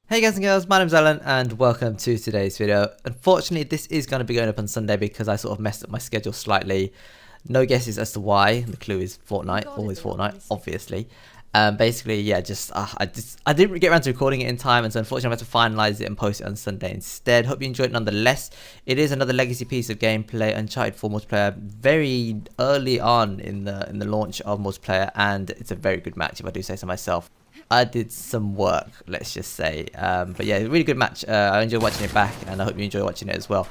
Hey guys and girls, my name's Alan and welcome to today's video. Unfortunately, this is going to be going up on Sunday because I sort of messed up my schedule slightly. No guesses as to why. The clue is Fortnite, always Fortnite, obviously. Basically, yeah, I didn't get around to recording it in time, and so unfortunately I had to finalize it and post it on Sunday instead. Hope you enjoyed it nonetheless. It is another legacy piece of gameplay, Uncharted 4 multiplayer, very early on in the launch of multiplayer, and it's a very good match if I do say so myself. I did some work, let's just say. But yeah, really good match. I enjoyed watching it back, and I hope you enjoy watching it as well.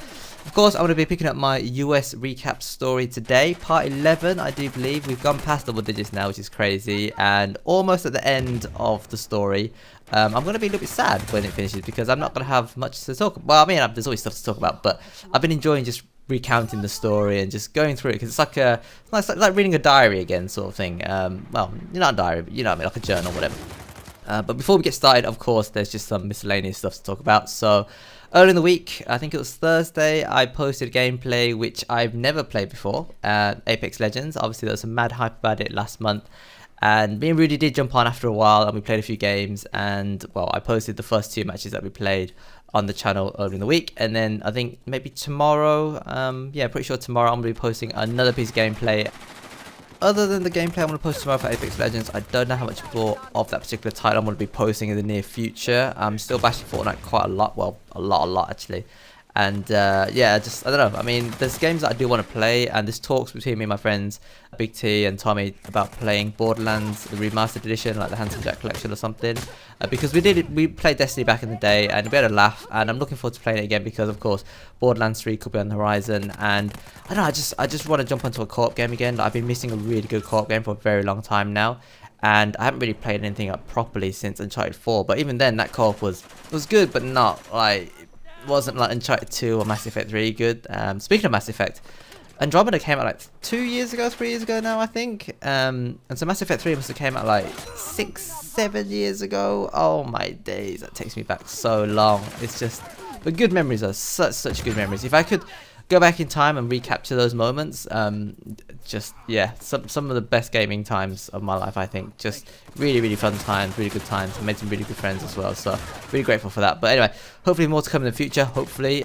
Of course, I'm going to be picking up my US recap story today. Part 11, I do believe. We've gone past double digits now, which is crazy. And almost at the end of the story. I'm going to be a little bit sad when it finishes because I'm not going to have much to talk about. Well, I mean, there's always stuff to talk about, but I've been enjoying just recounting the story and just going through it because it's like reading a diary again, sort of thing. Well, not a diary, but you know what I mean, like a journal, whatever. But before we get started, of course, there's just some miscellaneous stuff to talk about. So, early in the week, I think it was Thursday, I posted gameplay which I've never played before, Apex Legends. Obviously, there was some mad hype about it last month. And me and Rudy did jump on after a while, and we played a few games. And, well, I posted the first 2 matches that we played on the channel early in the week. And then, I think maybe tomorrow, yeah, pretty sure tomorrow I'm going to be posting another piece of gameplay. Other than the gameplay I'm going to post tomorrow for Apex Legends, I don't know how much more of that particular title I'm going to be posting in the near future. I'm still bashing Fortnite quite a lot, well, a lot actually. And yeah, I don't know, I mean, there's games that I do want to play, and there's talks between me and my friends, Big T and Tommy, about playing Borderlands, the remastered edition, like the Handsome Jack collection or something. Because we played Destiny back in the day, and we had a laugh, and I'm looking forward to playing it again because, of course, Borderlands 3 could be on the horizon, and I don't know, I just want to jump onto a co-op game again. Like, I've been missing a really good co-op game for a very long time now, and I haven't really played anything up properly since Uncharted 4, but even then, that co-op was good, but not, like, wasn't like Uncharted 2 or Mass Effect 3 good. Speaking of Mass Effect, Andromeda came out like 3 years ago now, I think. And so Mass Effect 3 must have came out like 6-7 years ago. Oh my days, that takes me back so long. It's just, but good memories are such good memories. If I could go back in time and recapture those moments, just yeah, some of the best gaming times of my life, I think. Just really fun times, really good times. I made some really good friends as well, so really grateful for that. But anyway, hopefully more to come in the future, hopefully.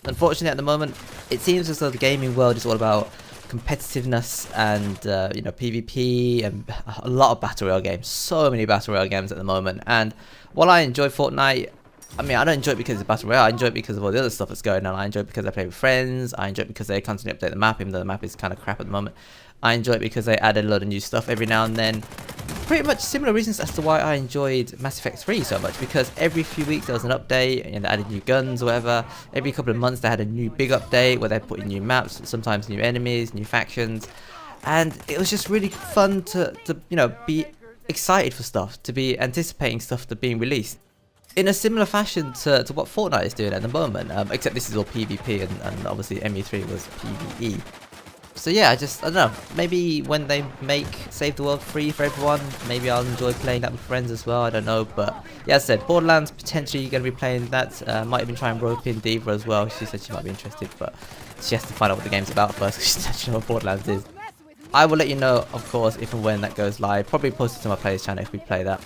Unfortunately, at the moment, it seems as though the gaming world is all about competitiveness and you know, PvP and a lot of battle royale games. So many battle royale games at the moment. And while I enjoy Fortnite, I mean, I don't enjoy it because it's battle royale. I enjoy it because of all the other stuff that's going on. I enjoy it because I play with friends. I enjoy it because they constantly update the map, even though the map is kind of crap at the moment. I enjoy it because they added a lot of new stuff every now and then. Pretty much similar reasons as to why I enjoyed Mass Effect 3 so much, because every few weeks there was an update and they added new guns or whatever. Every couple of months they had a new big update where they put in new maps, sometimes new enemies, new factions. And it was just really fun to you know, be excited for stuff, to be anticipating stuff to being released. In a similar fashion to what Fortnite is doing at the moment, except this is all PvP and obviously ME3 was PvE. So yeah, I don't know, maybe when they make Save the World free for everyone, maybe I'll enjoy playing that with friends as well, I don't know. But yeah, as I said, Borderlands, potentially going to be playing that. Might even try and rope in Diva as well. She said she might be interested, but she has to find out what the game's about first because she doesn't know what Borderlands is. I will let you know, of course, if and when that goes live. Probably post it to my players channel if we play that.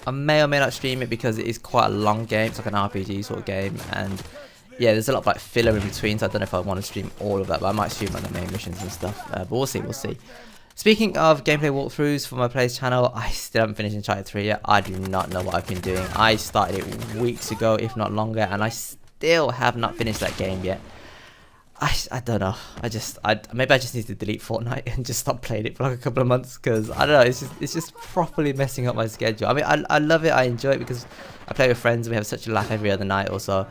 I may or may not stream it because it is quite a long game. It's like an RPG sort of game, and yeah, there's a lot of like filler in between, so I don't know if I want to stream all of that, but I might stream like the main missions and stuff. But we'll see. Speaking of gameplay walkthroughs for my players channel, I still haven't finished Uncharted 3 yet. I do not know what I've been doing. I started it weeks ago, if not longer, and I still have not finished that game yet. I don't know. Maybe I just need to delete Fortnite and just stop playing it for like a couple of months, because I don't know. It's just properly messing up my schedule. I mean, I love it. I enjoy it because I play with friends and we have such a laugh every other night or so.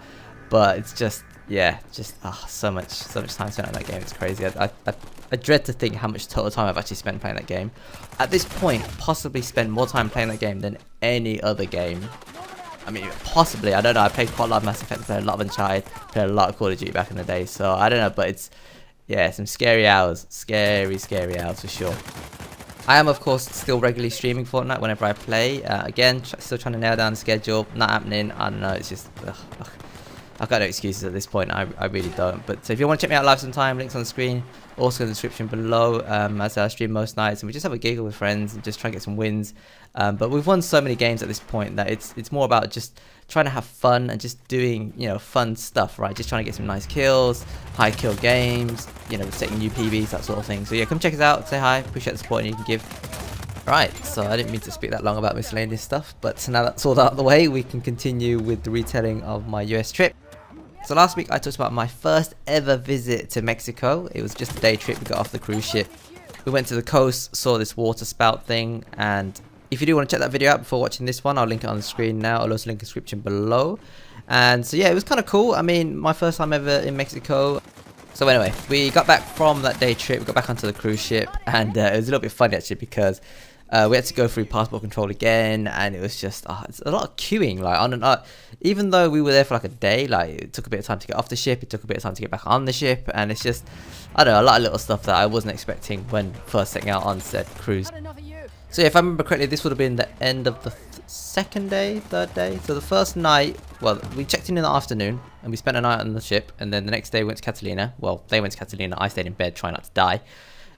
But it's just, yeah, so much time spent on that game. It's crazy. I dread to think how much total time I've actually spent playing that game. At this point, possibly spend more time playing that game than any other game. I mean, possibly, I don't know. I played quite a lot of Mass Effect, played a lot of Uncharted, played a lot of Call of Duty back in the day. So I don't know, but it's, yeah, some scary hours. Scary hours for sure. I am, of course, still regularly streaming Fortnite whenever I play. Again, still trying to nail down the schedule. Not happening. I don't know. It's just, I've got no excuses at this point. I really don't. But so if you want to check me out live sometime, links on the screen, also in the description below. As I stream most nights, and we just have a giggle with friends and just try and get some wins. But we've won so many games at this point that it's more about just trying to have fun and just doing, you know, fun stuff, right? Just trying to get some nice kills, high kill games, you know, setting new PBs, that sort of thing. So yeah, come check us out, say hi, appreciate the support you can give. Right, so I didn't mean to speak that long about miscellaneous stuff, but now that's all out of the way, we can continue with the retelling of my US trip. So last week I talked about my first ever visit to Mexico. It was just a day trip. We got off the cruise ship. We went to the coast, saw this water spout thing, and if you do want to check that video out before watching this one, I'll link it on the screen now. I'll also link the description below. And so yeah, it was kind of cool. I mean, my first time ever in Mexico. So anyway, we got back from that day trip, we got back onto the cruise ship, and it was a little bit funny actually because we had to go through passport control again, and it was just it's a lot of queuing. Like even though we were there for like a day, like it took a bit of time to get off the ship, it took a bit of time to get back on the ship, and it's just, I don't know, a lot of little stuff that I wasn't expecting when first setting out on said cruise. So yeah, if I remember correctly, this would have been the end of the third day. So the first night, well, we checked in the afternoon, and we spent a night on the ship, and then the next day we went to Catalina. Well, they went to Catalina, I stayed in bed trying not to die.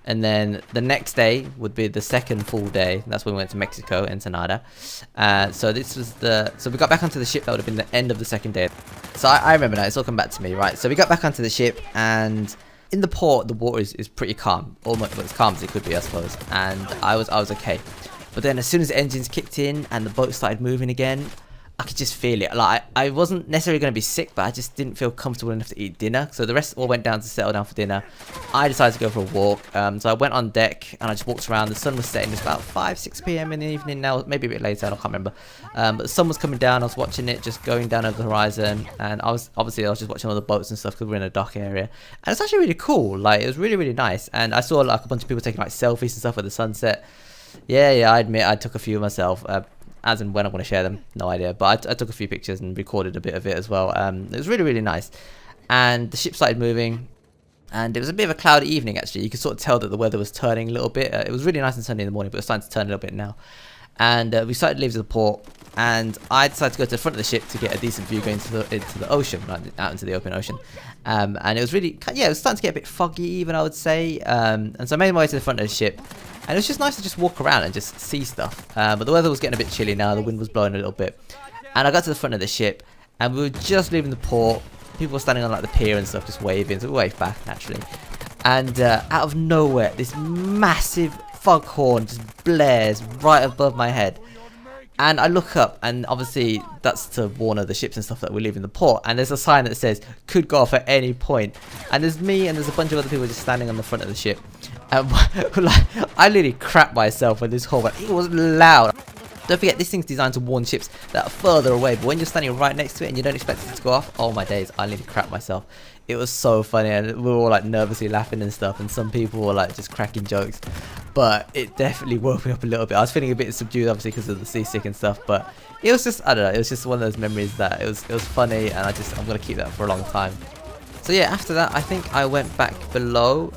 And then the next day would be the second full day. That's when we went to Mexico, Ensenada. So this was so we got back onto the ship. That would have been the end of the second day. So I remember now, it's all come back to me, right? So we got back onto the ship, and in the port, the water is pretty calm. Almost as calm as it could be, I suppose. And I was okay. But then as soon as the engines kicked in and the boat started moving again, I could just feel it. Like I wasn't necessarily going to be sick, but I just didn't feel comfortable enough to eat dinner. So the rest all went down to settle down for dinner. I decided to go for a walk. So I went on deck and I just walked around. The sun was setting. It's about 5-6 p.m. in the evening now, maybe a bit later. I can't remember. But the sun was coming down. I was watching it just going down over the horizon, and I was just watching all the boats and stuff because we're in a dock area. And it's actually really cool. Like, it was really, really nice. And I saw like a bunch of people taking like selfies and stuff with the sunset. Yeah, I admit I took a few myself. As and when I'm going to share them, no idea. But I took a few pictures and recorded a bit of it as well. It was really, really nice. And the ship started moving, and it was a bit of a cloudy evening actually. You could sort of tell that the weather was turning a little bit. It was really nice and sunny in the morning, but it's starting to turn a little bit now. And we started to leave the port, and I decided to go to the front of the ship to get a decent view going into the ocean, like out into the open ocean. And it was really, yeah, it was starting to get a bit foggy even, I would say. And so I made my way to the front of the ship. And it was just nice to just walk around and just see stuff. But the weather was getting a bit chilly now. The wind was blowing a little bit. And I got to the front of the ship, and we were just leaving the port. People were standing on like the pier and stuff, just waving. So we waved back naturally. And out of nowhere, this massive foghorn just blares right above my head. And I look up, and obviously that's to warn of the ships and stuff that we're leaving the port. And there's a sign that says, could go off at any point. And there's me and there's a bunch of other people just standing on the front of the ship. And like, I literally crapped myself when this whole went. It was loud. Don't forget, this thing's designed to warn ships that are further away. But when you're standing right next to it and you don't expect it to go off, oh my days, I literally crapped myself. It was so funny, and we were all like nervously laughing and stuff, and some people were like just cracking jokes. But it definitely woke me up a little bit. I was feeling a bit subdued, obviously, because of the seasick and stuff. But it was just, I don't know, it was just one of those memories that it was funny, and I'm gonna keep that for a long time. So yeah, after that, I think I went back below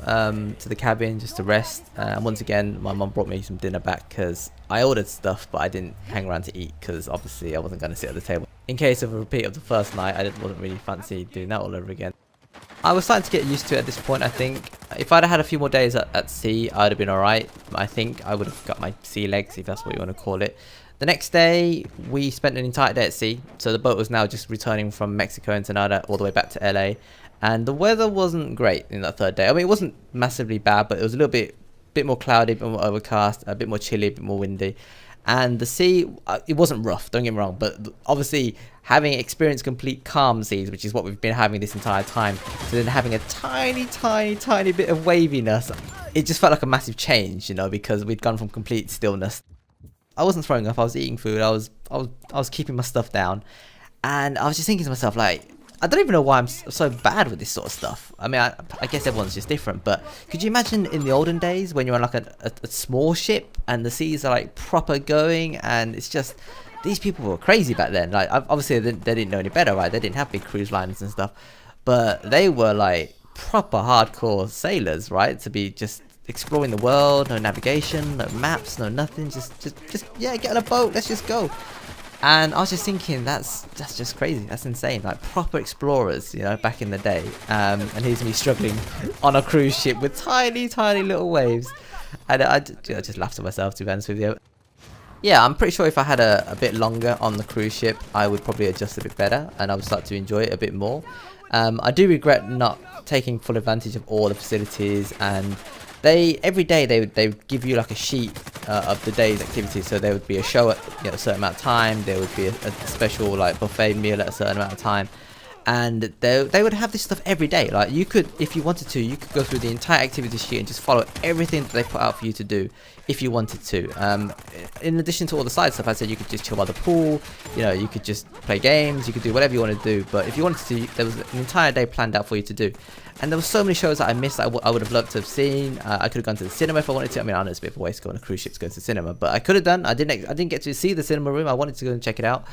to the cabin just to rest. And once again, my mum brought me some dinner back because I ordered stuff, but I didn't hang around to eat because obviously I wasn't going to sit at the table. In case of a repeat of the first night, I wasn't really fancy doing that all over again. I was starting to get used to it at this point, I think. If I'd had a few more days at sea, I'd have been alright. I think I would have got my sea legs, if that's what you want to call it. The next day, we spent an entire day at sea. So the boat was now just returning from Mexico, Ensenada, all the way back to LA. And the weather wasn't great in that third day. I mean, it wasn't massively bad, but it was a little bit more cloudy, a bit more overcast, a bit more chilly, a bit more windy. And the sea, it wasn't rough, don't get me wrong, but obviously having experienced complete calm seas, which is what we've been having this entire time, so then having a tiny bit of waviness, it just felt like a massive change, you know, because we'd gone from complete stillness. I wasn't throwing up, I was eating food, I was keeping my stuff down, and I was just thinking to myself, like, I don't even know why I'm so bad with this sort of stuff. I mean, I guess everyone's just different, but could you imagine in the olden days when you're on like a small ship and the seas are like proper going, and it's just, these people were crazy back then. Like, obviously they didn't know any better, right? They didn't have big cruise liners and stuff, but they were like proper hardcore sailors, right? To be just exploring the world, no navigation, no maps, no nothing, just yeah, get on a boat, let's just go. And I was just thinking, that's just crazy. That's insane. Like proper explorers, you know, back in the day. And here's me struggling on a cruise ship with tiny, tiny little waves. And I just laughed at myself, to be honest with you. Yeah, I'm pretty sure if I had a bit longer on the cruise ship, I would probably adjust a bit better and I would start to enjoy it a bit more. I do regret not taking full advantage of all the facilities, and every day they would give you like a sheet of the day's activities. So there would be a show at a certain amount of time, there would be a special like buffet meal at a certain amount of time, and they would have this stuff every day. Like you could, if you wanted to, you could go through the entire activity sheet and just follow everything that they put out for you to do if you wanted to. In addition to all the side stuff, I said you could just chill by the pool, you could just play games, you could do whatever you want to do. But if you wanted to, there was an entire day planned out for you to do. And there were so many shows that I missed that I would have loved to have seen. I could have gone to the cinema if I wanted to. I mean, I know it's a bit of a waste to go on a cruise ship to go to the cinema, but I could have done. I didn't get to see the cinema room. I wanted to go and check it out.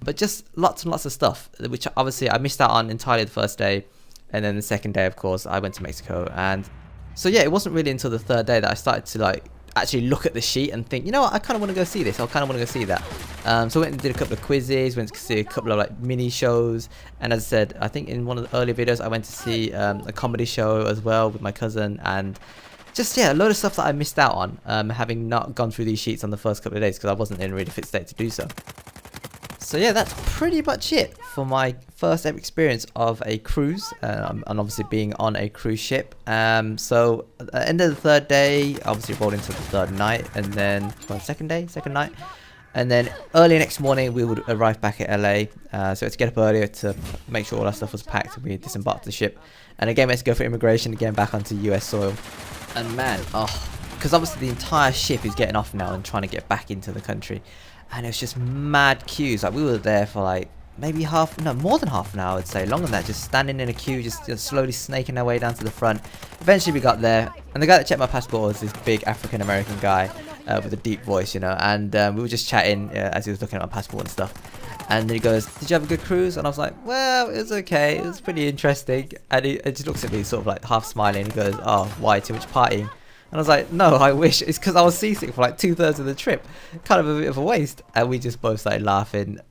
But just lots and lots of stuff, which obviously I missed out on entirely the first day. And then the second day, of course, I went to Mexico. And so, yeah, it wasn't really until the third day that I started to actually look at the sheet and think, you know what, I kind of want to go see this, I kind of want to go see that. So I went and did a couple of quizzes, went to see a couple of mini shows, and as I said, I think in one of the earlier videos I went to see a comedy show as well with my cousin, and just a load of stuff that I missed out on, having not gone through these sheets on the first couple of days because I wasn't in a really fit state to do so. So yeah, that's pretty much it for my first ever experience of a cruise, and obviously being on a cruise ship. So at the end of the third day, obviously rolled into the third night, and then second night, and then early next morning we would arrive back at LA. So we had to get up earlier to make sure all our stuff was packed. We disembarked the ship, and again we had to go for immigration again back onto US soil. And man, because obviously the entire ship is getting off now and trying to get back into the country. And it was just mad queues. Like we were there for maybe more than half an hour, I'd say, longer than that, just standing in a queue, just slowly snaking our way down to the front. Eventually we got there, and the guy that checked my passport was this big African American guy with a deep voice, and we were just chatting as he was looking at my passport and stuff. And then he goes, "Did you have a good cruise?" And I was like, "Well, it was okay, it was pretty interesting." And he just looks at me sort of half smiling, and he goes, "Oh, why, too much partying?" And I was like, "No, I wish. It's because I was seasick for 2/3 of the trip. Kind of a bit of a waste." And we just both started laughing.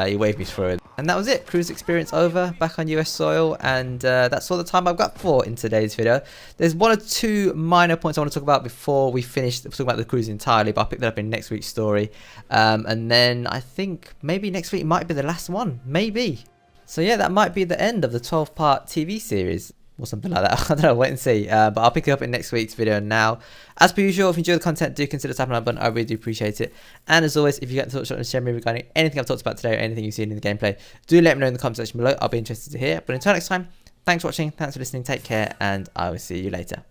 He waved me through it. And that was it. Cruise experience over, back on US soil. And that's all the time I've got for in today's video. There's one or two minor points I want to talk about before we finish talking about the cruise entirely. But I'll pick that up in next week's story. And then I think maybe next week might be the last one. Maybe. So yeah, that might be the end of the 12-part TV series. Or something like that. I don't know, wait and see. But I'll pick it up in next week's video now. As per usual, if you enjoy the content, do consider tapping on that button. I really do appreciate it. And as always, if you get in touch and share me regarding anything I've talked about today or anything you've seen in the gameplay, do let me know in the comment section below. I'll be interested to hear. But until next time, thanks for watching, thanks for listening, take care, and I will see you later.